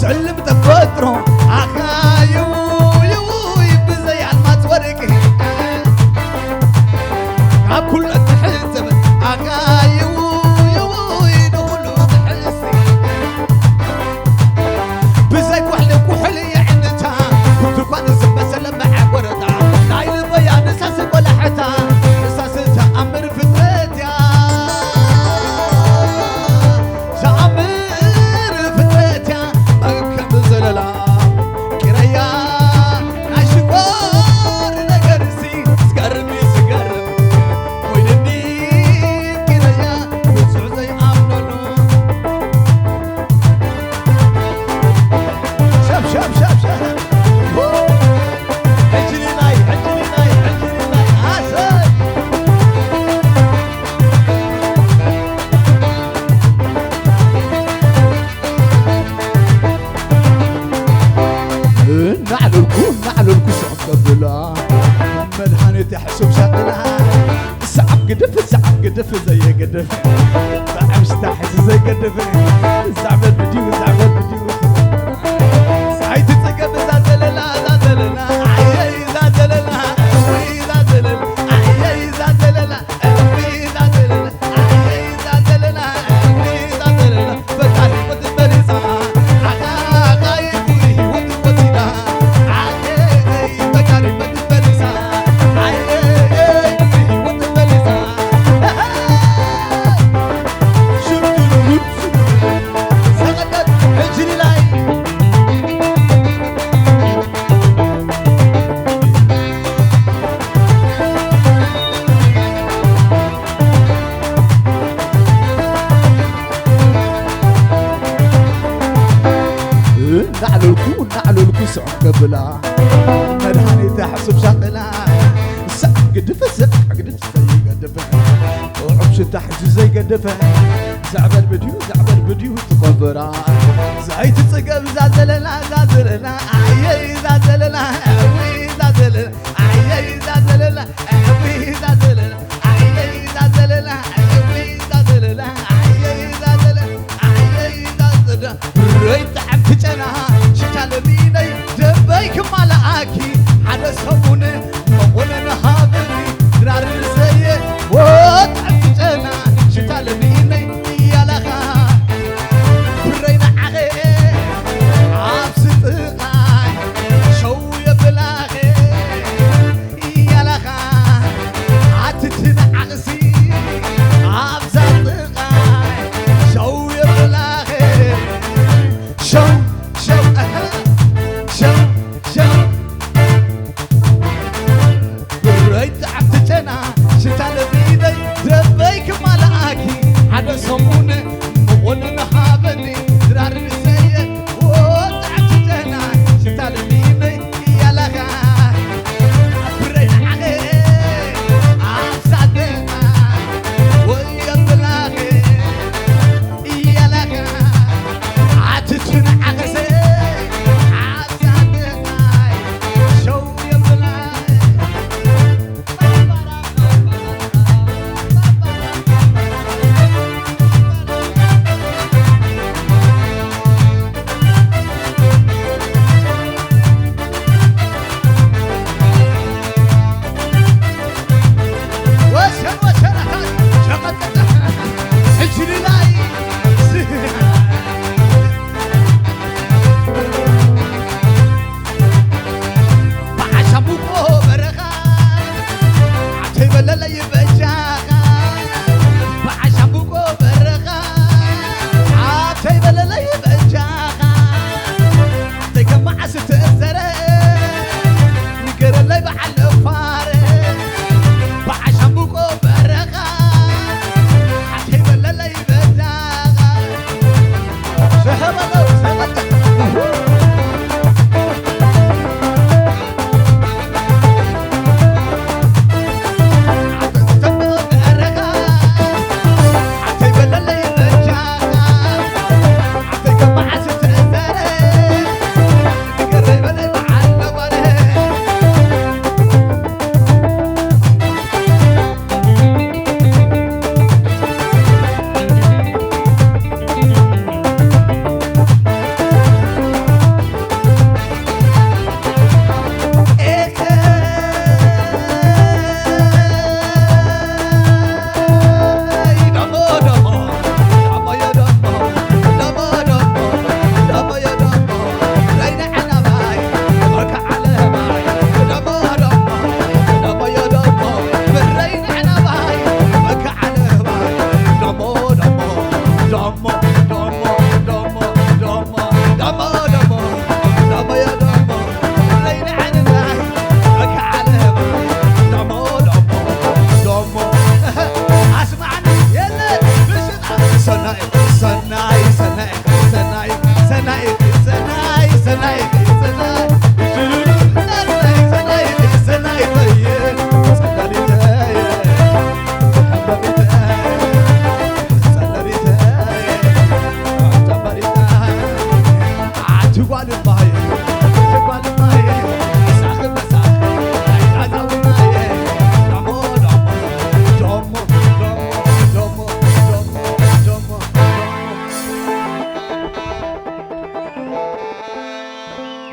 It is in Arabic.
سلم تفطرو عخايو يوي بزي علمات ورقي عكل تحسب عخايو يوي دخلو تحسي بزي كحل كحلي عندتا كنت كان سبس لما عبرتا نايل بيان اساس ولا حتا اساستا امر فترتيا نعلو الكسر قبلا مدحانيت يحسب شغلها سعب قدف زي قدف طعم استحس زي قدف زعبت بديو سعيد تسقب زازلنا عيي زازلنا وي زازلنا عيي زازلنا وي زازلنا عيي زازلنا وي زازلنا فتحي وتبرزا نعلو الكوس قبلا مدحانيت حسب شغلها سعب قدف زي قدف وعبش تحت زي قدف زعبل بديو تقبرا زعيت تسقب زازلنا عيي زازلنا وي زازلنا عيي زازلنا وي زازلنا عيي زازلنا وي زازلنا عيي زازلنا ريت عبتنا شتالبيني دبيك ملاكي على صبوني مقولنا هابني درار الزي وتعبتنا شتالبيني يا لغا برينا عغي عبس طغاي شوية بلاغي يا لغا عتتنا عغسي عبس طغاي شوية بلاغي شو بريت عبتنا شتال بيدي دبيك ملاكي على صموني مغنن هابني درار السيء وتعبتنا شتال بيدي يا لغا بريت عغي عبصادنا ويا بلاغي يا لغا عتتنا عغزي Hello.